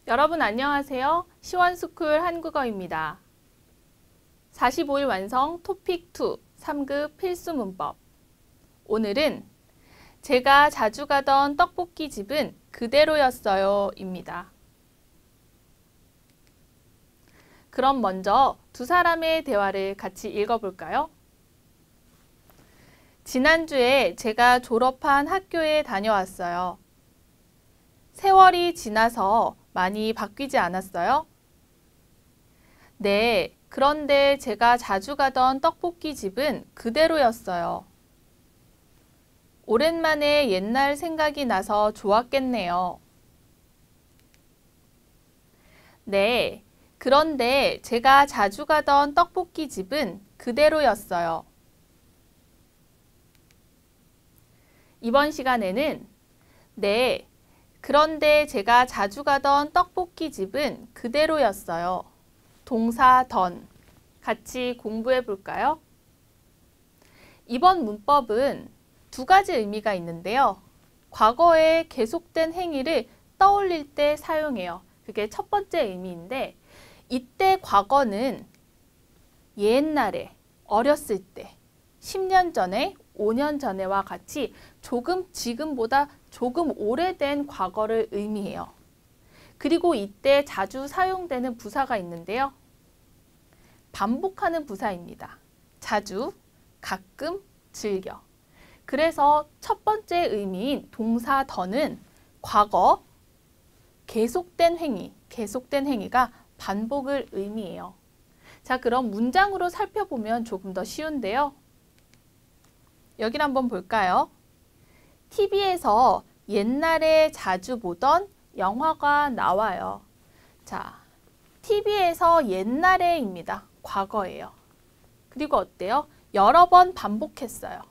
여러분 안녕하세요. 시원스쿨 한국어입니다. 45일 완성 토픽 2 3급 필수 문법. 오늘은 제가 자주 가던 떡볶이 집은 그대로였어요 입니다. 그럼 먼저 두 사람의 대화를 같이 읽어볼까요? 지난주에 제가 졸업한 학교에 다녀왔어요. 세월이 지나서 많이 바뀌지 않았어요? 네, 그런데 제가 자주 가던 떡볶이 집은 그대로였어요. 오랜만에 옛날 생각이 나서 좋았겠네요. 네, 그런데 제가 자주 가던 떡볶이 집은 그대로였어요. 이번 시간에는 네, 그런데 제가 자주 가던 떡볶이 집은 그대로였어요. 동사 던 같이 공부해 볼까요? 이번 문법은 두 가지 의미가 있는데요. 과거에 계속된 행위를 떠올릴 때 사용해요. 그게 첫 번째 의미인데 이때 과거는 옛날에, 어렸을 때, 10년 전에, 5년 전에와 같이 조금 지금보다 조금 오래된 과거를 의미해요. 그리고 이때 자주 사용되는 부사가 있는데요. 반복하는 부사입니다. 자주, 가끔, 즐겨. 그래서 첫 번째 의미인 동사 더는 과거, 계속된 행위가 반복을 의미해요. 자, 그럼 문장으로 살펴보면 조금 더 쉬운데요. 여기를 한번 볼까요? TV에서 옛날에 자주 보던 영화가 나와요. 자, TV에서 옛날에입니다. 과거예요. 그리고 어때요? 여러 번 반복했어요.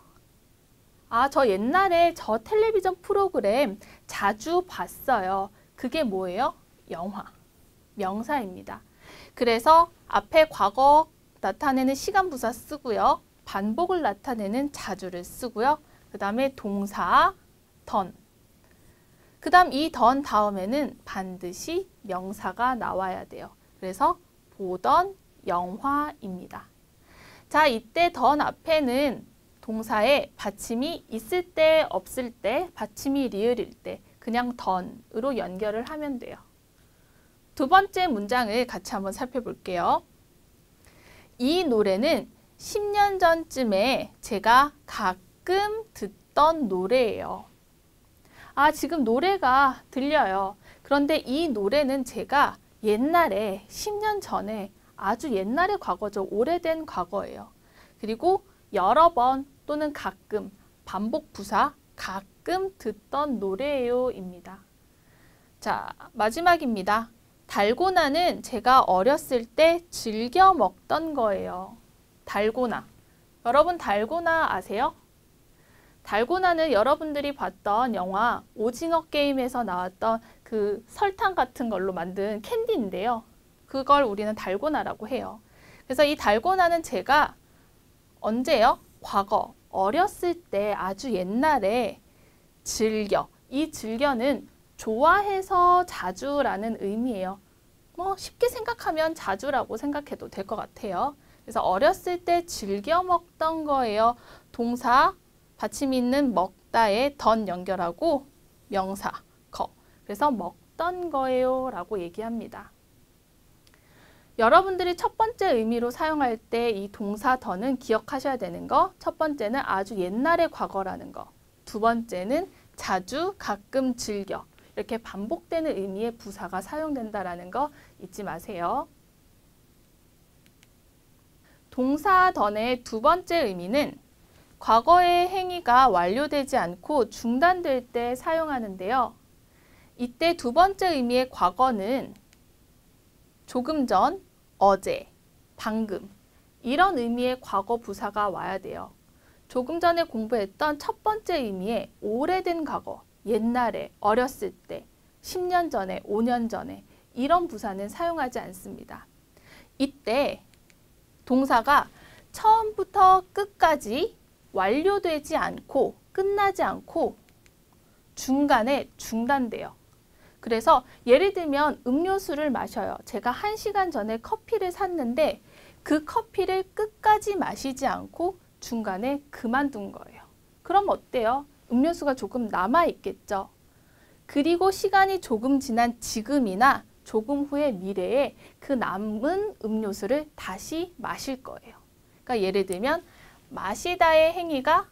아, 저 옛날에 저 텔레비전 프로그램 자주 봤어요. 그게 뭐예요? 영화, 명사입니다. 그래서 앞에 과거 나타내는 시간 부사 쓰고요. 반복을 나타내는 자주를 쓰고요. 그 다음에 동사 던. 그 다음 이 던 다음에는 반드시 명사가 나와야 돼요. 그래서 보던 영화입니다. 자, 이때 던 앞에는 동사에 받침이 있을 때, 없을 때, 받침이 리을일 때 그냥 던으로 연결을 하면 돼요. 두 번째 문장을 같이 한번 살펴볼게요. 이 노래는 10년 전쯤에 제가 가끔 듣던 노래예요. 아, 지금 노래가 들려요. 그런데 이 노래는 제가 옛날에 10년 전에 아주 옛날의 과거죠. 오래된 과거예요. 그리고 여러 번 또는 가끔, 반복 부사 가끔 듣던 노래예요 입니다. 자, 마지막입니다. 달고나는 제가 어렸을 때 즐겨 먹던 거예요. 달고나. 여러분 달고나 아세요? 달고나는 여러분들이 봤던 영화 오징어 게임에서 나왔던 그 설탕 같은 걸로 만든 캔디인데요. 그걸 우리는 달고나라고 해요. 그래서 이 달고나는 제가 언제요? 과거, 어렸을 때 아주 옛날에 즐겨. 이 즐겨는 좋아해서 자주라는 의미예요. 쉽게 생각하면 자주라고 생각해도 될 것 같아요. 그래서 어렸을 때 즐겨 먹던 거예요. 동사 받침 있는 먹다에 던 연결하고 명사 거. 그래서 먹던 거예요 라고 얘기합니다. 여러분들이 첫 번째 의미로 사용할 때 이 동사 더는 기억하셔야 되는 거. 첫 번째는 아주 옛날의 과거라는 거. 두 번째는 자주, 가끔, 즐겨. 이렇게 반복되는 의미의 부사가 사용된다는 거 잊지 마세요. 동사 던의 두 번째 의미는 과거의 행위가 완료되지 않고 중단될 때 사용하는데요. 이때 두 번째 의미의 과거는 조금 전, 어제, 방금 이런 의미의 과거 부사가 와야 돼요. 조금 전에 공부했던 첫 번째 의미의 오래된 과거, 옛날에, 어렸을 때, 10년 전에, 5년 전에 이런 부사는 사용하지 않습니다. 이때 동사가 처음부터 끝까지 완료되지 않고 끝나지 않고 중간에 중단돼요. 그래서 예를 들면 음료수를 마셔요. 제가 1시간 전에 커피를 샀는데 그 커피를 끝까지 마시지 않고 중간에 그만둔 거예요. 그럼 어때요? 음료수가 조금 남아있겠죠. 그리고 시간이 조금 지난 지금이나 조금 후의 미래에 그 남은 음료수를 다시 마실 거예요. 그러니까 예를 들면 마시다의 행위가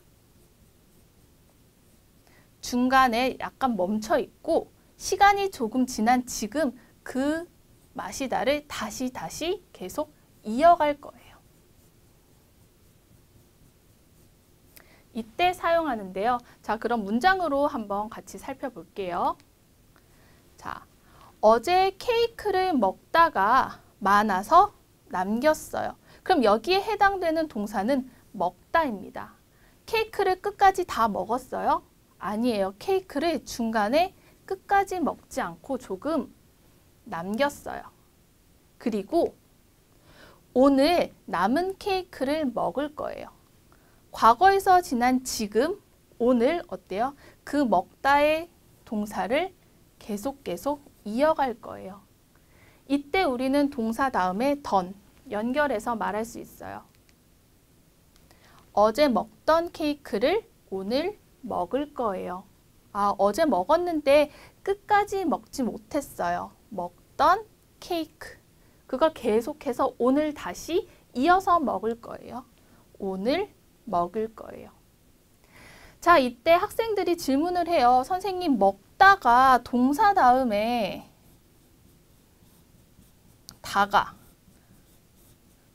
중간에 약간 멈춰 있고 시간이 조금 지난 지금 그 마시다를 다시 계속 이어갈 거예요. 이때 사용하는데요. 자, 그럼 문장으로 한번 같이 살펴볼게요. 자, 어제 케이크를 먹다가 많아서 남겼어요. 그럼 여기에 해당되는 동사는 먹다입니다. 케이크를 끝까지 다 먹었어요? 아니에요. 케이크를 중간에 끝까지 먹지 않고 조금 남겼어요. 그리고 오늘 남은 케이크를 먹을 거예요. 과거에서 지난 지금, 오늘 어때요? 그 먹다의 동사를 계속 이어갈 거예요. 이때 우리는 동사 다음에 던 연결해서 말할 수 있어요. 어제 먹던 케이크를 오늘 먹을 거예요. 아, 어제 먹었는데 끝까지 먹지 못했어요. 먹던 케이크. 그걸 계속해서 오늘 다시 이어서 먹을 거예요. 오늘 먹을 거예요. 자, 이때 학생들이 질문을 해요. 선생님, 먹다가 동사 다음에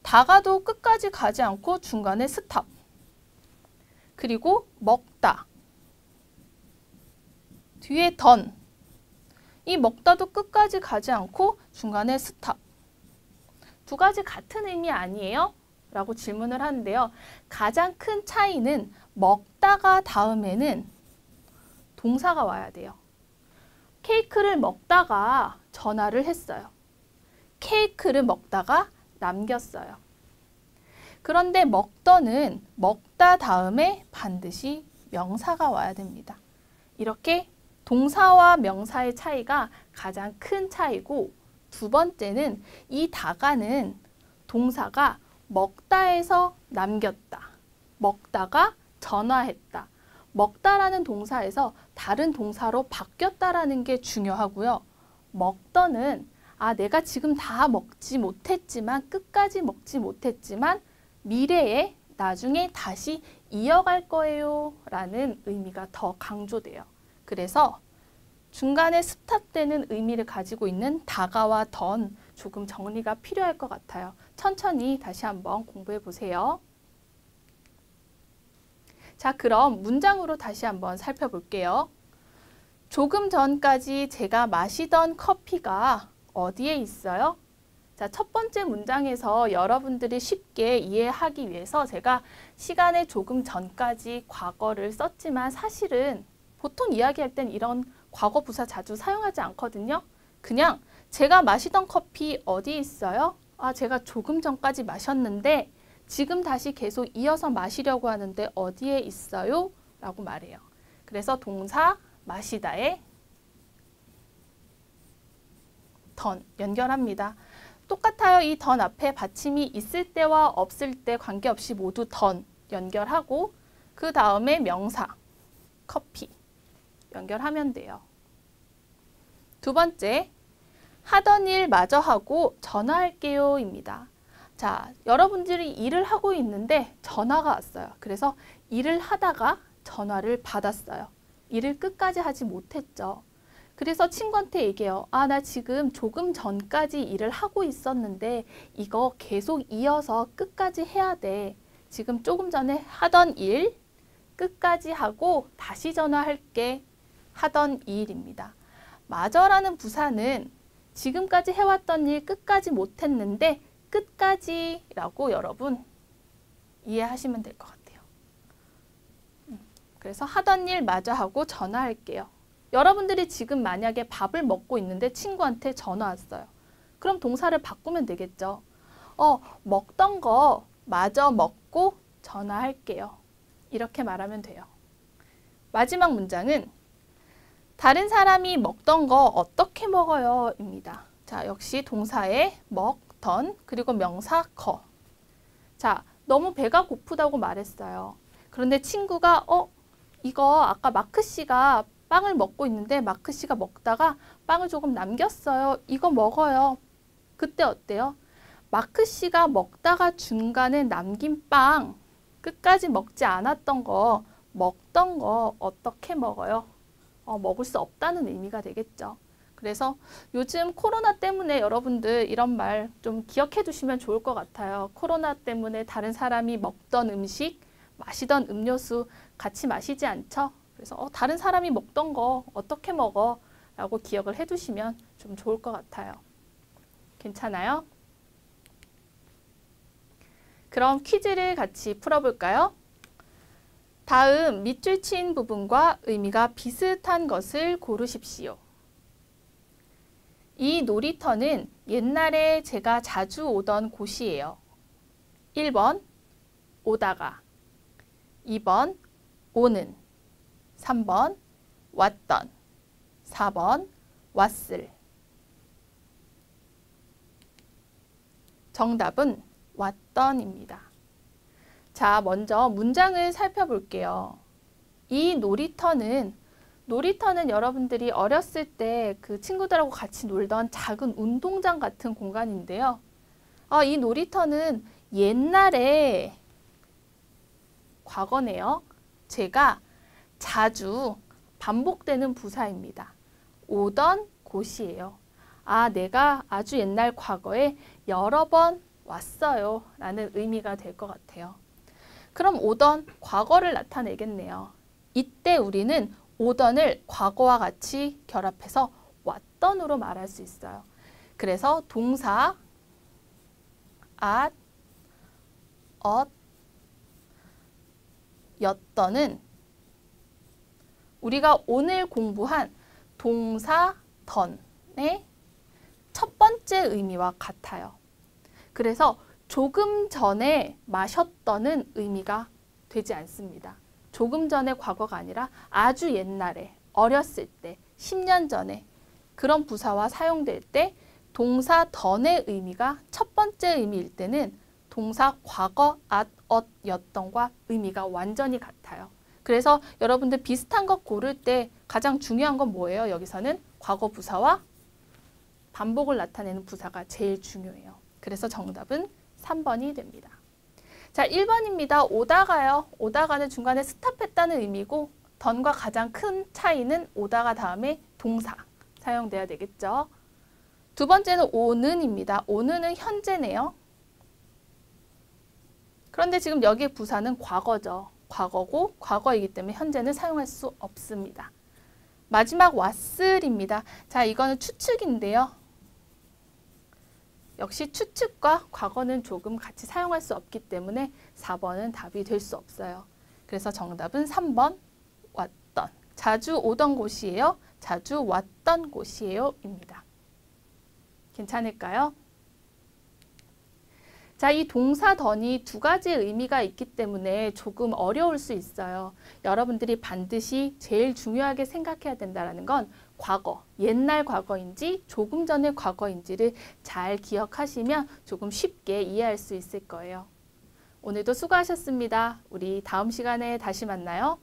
다가도 끝까지 가지 않고 중간에 스탑. 그리고 먹다. 뒤에 던. 이 먹다도 끝까지 가지 않고 중간에 스탑. 두 가지 같은 의미 아니에요? 라고 질문을 하는데요. 가장 큰 차이는 먹다가 다음에는 동사가 와야 돼요. 케이크를 먹다가 전화를 했어요. 케이크를 먹다가 남겼어요. 그런데 먹더는 먹다 다음에 반드시 명사가 와야 됩니다. 이렇게 동사와 명사의 차이가 가장 큰 차이고, 두 번째는 이 다가는 동사가 먹다에서 남겼다, 먹다가 전화했다, 먹다라는 동사에서 다른 동사로 바뀌었다라는 게 중요하고요. 먹더는 내가 지금 다 먹지 못했지만, 끝까지 먹지 못했지만 미래에 나중에 다시 이어갈 거예요 라는 의미가 더 강조돼요. 그래서 중간에 스탑되는 의미를 가지고 있는 다가와 던 조금 정리가 필요할 것 같아요. 천천히 다시 한번 공부해 보세요. 자, 그럼 문장으로 다시 한번 살펴볼게요. 조금 전까지 제가 마시던 커피가 어디에 있어요? 자, 첫 번째 문장에서 여러분들이 쉽게 이해하기 위해서 제가 시간에 조금 전까지 과거를 썼지만 사실은 보통 이야기할 땐 이런 과거 부사 자주 사용하지 않거든요. 그냥 제가 마시던 커피 어디 있어요? 제가 조금 전까지 마셨는데 지금 다시 계속 이어서 마시려고 하는데 어디에 있어요? 라고 말해요. 그래서 동사 마시다에 던 연결합니다. 똑같아요. 이 던 앞에 받침이 있을 때와 없을 때 관계없이 모두 던 연결하고 그 다음에 명사 커피 연결하면 돼요. 두 번째, 하던 일 마저 하고 전화할게요 입니다. 자, 여러분들이 일을 하고 있는데 전화가 왔어요. 그래서 일을 하다가 전화를 받았어요. 일을 끝까지 하지 못했죠. 그래서 친구한테 얘기해요. 나 지금 조금 전까지 일을 하고 있었는데 이거 계속 이어서 끝까지 해야 돼. 지금 조금 전에 하던 일 끝까지 하고 다시 전화할게. 하던 일입니다. 마저라는 부사는 지금까지 해왔던 일 끝까지 못했는데 끝까지라고 여러분 이해하시면 될 것 같아요. 그래서 하던 일 마저 하고 전화할게요. 여러분들이 지금 만약에 밥을 먹고 있는데 친구한테 전화 왔어요. 그럼 동사를 바꾸면 되겠죠. 먹던 거 마저 먹고 전화할게요. 이렇게 말하면 돼요. 마지막 문장은 다른 사람이 먹던 거 어떻게 먹어요? 입니다. 자, 역시 동사의 먹던 그리고 명사 거. 자, 너무 배가 고프다고 말했어요. 그런데 친구가 이거 아까 마크 씨가 빵을 먹고 있는데 마크 씨가 먹다가 빵을 조금 남겼어요. 이거 먹어요. 그때 어때요? 마크 씨가 먹다가 중간에 남긴 빵, 끝까지 먹지 않았던 거, 먹던 거 어떻게 먹어요? 먹을 수 없다는 의미가 되겠죠. 그래서 요즘 코로나 때문에 여러분들 이런 말 좀 기억해 두시면 좋을 것 같아요. 코로나 때문에 다른 사람이 먹던 음식, 마시던 음료수 같이 마시지 않죠? 그래서 다른 사람이 먹던 거 어떻게 먹어? 라고 기억을 해 두시면 좀 좋을 것 같아요. 괜찮아요? 그럼 퀴즈를 같이 풀어볼까요? 다음 밑줄 친 부분과 의미가 비슷한 것을 고르십시오. 이 놀이터는 옛날에 제가 자주 오던 곳이에요. 1번 오다가, 2번 오는, 3번 왔던, 4번 왔을. 정답은 왔던입니다. 자, 먼저 문장을 살펴볼게요. 이 놀이터는 여러분들이 어렸을 때 그 친구들하고 같이 놀던 작은 운동장 같은 공간인데요. 이 놀이터는 옛날에 과거네요. 제가 자주 반복되는 부사입니다. 오던 곳이에요. 내가 아주 옛날 과거에 여러 번 왔어요. 라는 의미가 될 것 같아요. 그럼 오던 과거를 나타내겠네요. 이때 우리는 오던을 과거와 같이 결합해서 왔던으로 말할 수 있어요. 그래서 동사 at, 였던은 우리가 오늘 공부한 동사 던의 첫 번째 의미와 같아요. 그래서 조금 전에 마셨던은 의미가 되지 않습니다. 조금 전의 과거가 아니라 아주 옛날에, 어렸을 때, 10년 전에 그런 부사와 사용될 때 동사 던의 의미가 첫 번째 의미일 때는 동사 과거 였던과 의미가 완전히 같아요. 그래서 여러분들 비슷한 것 고를 때 가장 중요한 건 뭐예요? 여기서는 과거 부사와 반복을 나타내는 부사가 제일 중요해요. 그래서 정답은 3번이 됩니다. 자, 1번입니다. 오다가요. 오다가는 중간에 스탑했다는 의미고 던과 가장 큰 차이는 오다가 다음에 동사 사용돼야 되겠죠. 두 번째는 오는입니다. 오는은 현재네요. 그런데 지금 여기에 부사는 과거죠. 과거고 과거이기 때문에 현재는 사용할 수 없습니다. 마지막 왔을입니다. 자, 이거는 추측인데요. 역시 추측과 과거는 조금 같이 사용할 수 없기 때문에 4번은 답이 될 수 없어요. 그래서 정답은 3번 왔던. 자주 오던 곳이에요. 자주 왔던 곳이에요. 입니다. 괜찮을까요? 자, 이 동사 던이 두 가지의 의미가 있기 때문에 조금 어려울 수 있어요. 여러분들이 반드시 제일 중요하게 생각해야 된다는 건 과거, 옛날 과거인지 조금 전의 과거인지를 잘 기억하시면 조금 쉽게 이해할 수 있을 거예요. 오늘도 수고하셨습니다. 우리 다음 시간에 다시 만나요.